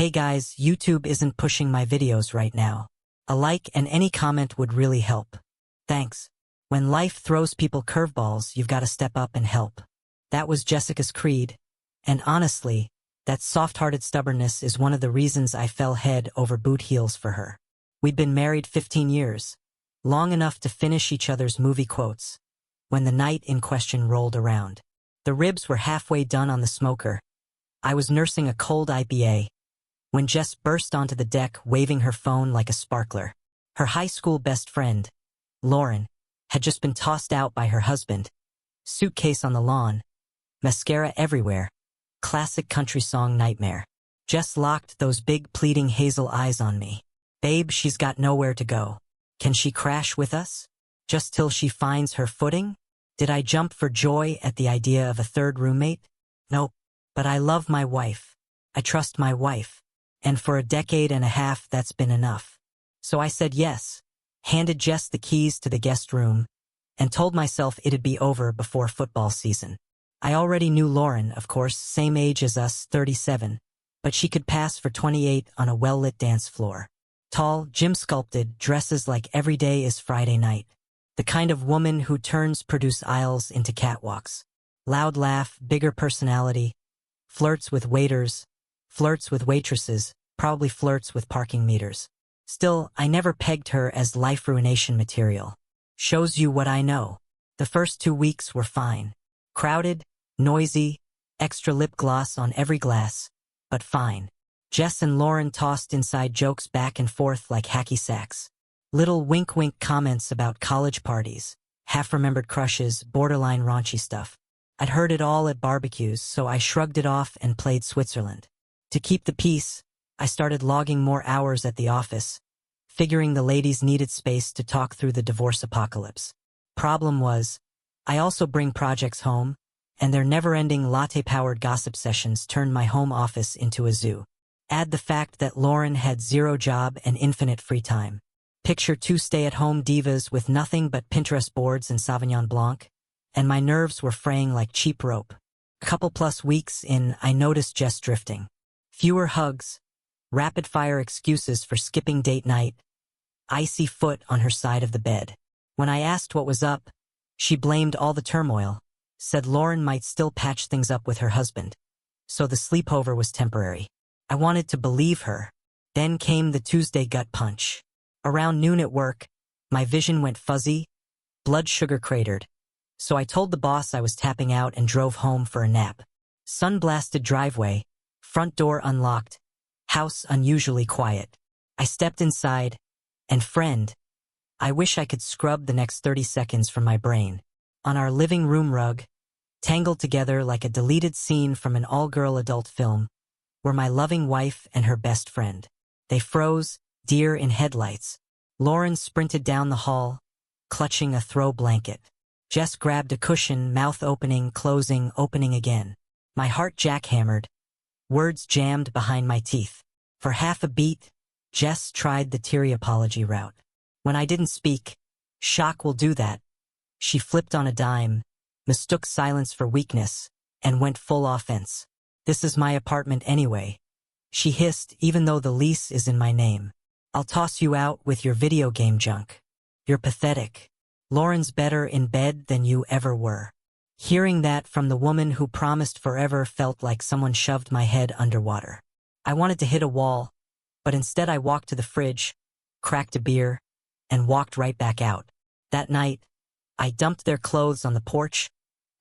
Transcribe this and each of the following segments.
Hey guys, YouTube isn't pushing my videos right now. A like and any comment would really help. Thanks. When life throws people curveballs, you've got to step up and help. That was Jessica's creed. And honestly, that soft-hearted stubbornness is one of the reasons I fell head over boot heels for her. We'd been married 15 years, long enough to finish each other's movie quotes, when the night in question rolled around. The ribs were halfway done on the smoker. I was nursing a cold IPA, when Jess burst onto the deck waving her phone like a sparkler. Her high school best friend, Lauren, had just been tossed out by her husband. Suitcase on the lawn, mascara everywhere, classic country song nightmare. Jess locked those big pleading hazel eyes on me. Babe, she's got nowhere to go. Can she crash with us? Just till she finds her footing? Did I jump for joy at the idea of a third roommate? Nope. But I love my wife. I trust my wife. And for a decade and a half, that's been enough. So I said yes, handed Jess the keys to the guest room, and told myself it'd be over before football season. I already knew Lauren, of course, same age as us, 37, but she could pass for 28 on a well-lit dance floor. Tall, gym-sculpted, dresses like every day is Friday night. The kind of woman who turns produce aisles into catwalks. Loud laugh, bigger personality, flirts with waiters, flirts with waitresses, probably flirts with parking meters. Still, I never pegged her as life ruination material. Shows you what I know. The first 2 weeks were fine. Crowded, noisy, extra lip gloss on every glass, but fine. Jess and Lauren tossed inside jokes back and forth like hacky sacks. Little wink-wink comments about college parties, half-remembered crushes, borderline raunchy stuff. I'd heard it all at barbecues, so I shrugged it off and played Switzerland. To keep the peace, I started logging more hours at the office, figuring the ladies needed space to talk through the divorce apocalypse. Problem was, I also bring projects home, and their never-ending latte-powered gossip sessions turned my home office into a zoo. Add the fact that Lauren had zero job and infinite free time. Picture 2 stay-at-home divas with nothing but Pinterest boards and Sauvignon Blanc, and my nerves were fraying like cheap rope. A couple plus weeks in, I noticed Jess drifting. Fewer hugs, rapid-fire excuses for skipping date night, icy foot on her side of the bed. When I asked what was up, she blamed all the turmoil, said Lauren might still patch things up with her husband, so the sleepover was temporary. I wanted to believe her. Then came the Tuesday gut punch. Around noon at work, my vision went fuzzy, blood sugar cratered, so I told the boss I was tapping out and drove home for a nap. Sun-blasted driveway, front door unlocked, house unusually quiet. I stepped inside, and friend, I wish I could scrub the next 30 seconds from my brain. On our living room rug, tangled together like a deleted scene from an all-girl adult film, were my loving wife and her best friend. They froze, deer in headlights. Lauren sprinted down the hall, clutching a throw blanket. Jess grabbed a cushion, mouth opening, closing, opening again. My heart jackhammered, words jammed behind my teeth. For half a beat, Jess tried the teary apology route. When I didn't speak, shock will do that. She flipped on a dime, mistook silence for weakness, and went full offense. This is my apartment anyway, she hissed, even though the lease is in my name. I'll toss you out with your video game junk. You're pathetic. Lauren's better in bed than you ever were. Hearing that from the woman who promised forever felt like someone shoved my head underwater. I wanted to hit a wall, but instead I walked to the fridge, cracked a beer, and walked right back out. That night, I dumped their clothes on the porch,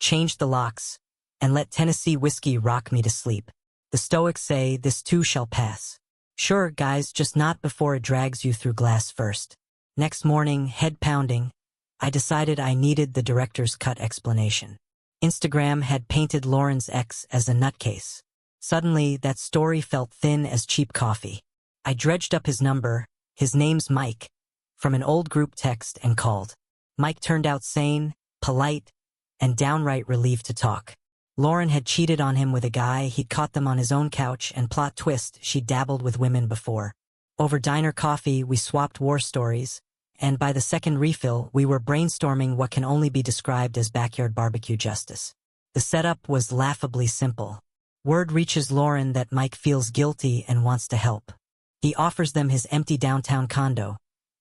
changed the locks, and let Tennessee whiskey rock me to sleep. The Stoics say this too shall pass. Sure, guys, just not before it drags you through glass first. Next morning, head pounding, I decided I needed the director's cut explanation. Instagram had painted Lauren's ex as a nutcase. Suddenly, that story felt thin as cheap coffee. I dredged up his number, his name's Mike, from an old group text and called. Mike turned out sane, polite, and downright relieved to talk. Lauren had cheated on him with a guy, he'd caught them on his own couch, and plot twist, she'd dabbled with women before. Over diner coffee, we swapped war stories, and by the second refill, we were brainstorming what can only be described as backyard barbecue justice. The setup was laughably simple. Word reaches Lauren that Mike feels guilty and wants to help. He offers them his empty downtown condo,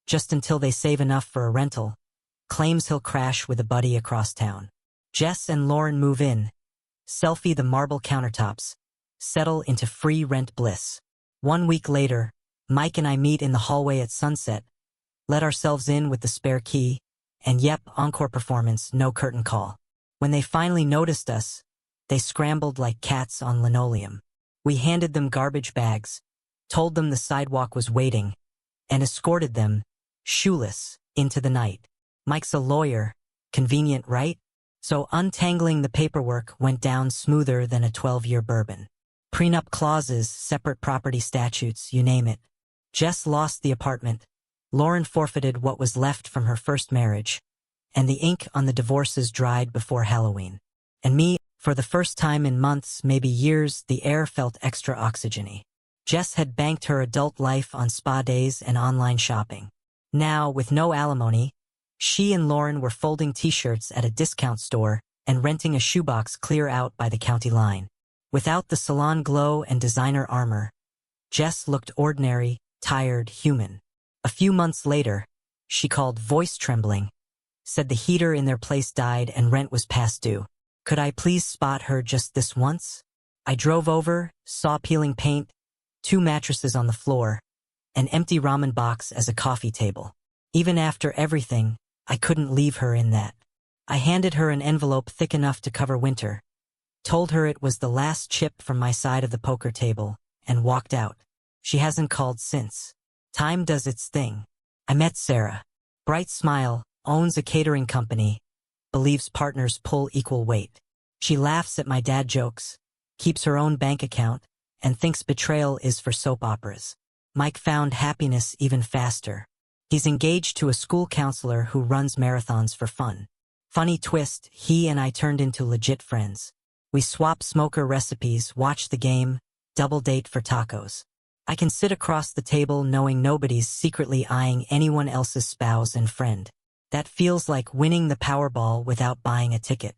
just until they save enough for a rental, claims he'll crash with a buddy across town. Jess and Lauren move in, selfie the marble countertops, settle into free rent bliss. 1 week later, Mike and I meet in the hallway at sunset, let ourselves in with the spare key, and yep, encore performance, no curtain call. When they finally noticed us, they scrambled like cats on linoleum. We handed them garbage bags, told them the sidewalk was waiting, and escorted them, shoeless, into the night. Mike's a lawyer, convenient, right? So untangling the paperwork went down smoother than a 12-year bourbon. Prenup clauses, separate property statutes, you name it. Jess lost the apartment. Lauren forfeited what was left from her first marriage, and the ink on the divorces dried before Halloween. And me, for the first time in months, maybe years, the air felt extra oxygeny. Jess had banked her adult life on spa days and online shopping. Now, with no alimony, she and Lauren were folding t-shirts at a discount store and renting a shoebox clear out by the county line. Without the salon glow and designer armor, Jess looked ordinary, tired, human. A few months later, she called, voice trembling, said the heater in their place died and rent was past due. Could I please spot her just this once? I drove over, saw peeling paint, 2 mattresses on the floor, an empty ramen box as a coffee table. Even after everything, I couldn't leave her in that. I handed her an envelope thick enough to cover winter, told her it was the last chip from my side of the poker table, and walked out. She hasn't called since. Time does its thing. I met Sarah. Bright smile, owns a catering company, believes partners pull equal weight. She laughs at my dad jokes, keeps her own bank account, and thinks Betrayal is for soap operas. Mike found happiness even faster. He's engaged to a school counselor who runs marathons for fun. Funny twist, he and I turned into legit friends. We swap smoker recipes, watch the game, double date for tacos. I can sit across the table knowing nobody's secretly eyeing anyone else's spouse and friend. That feels like winning the Powerball without buying a ticket.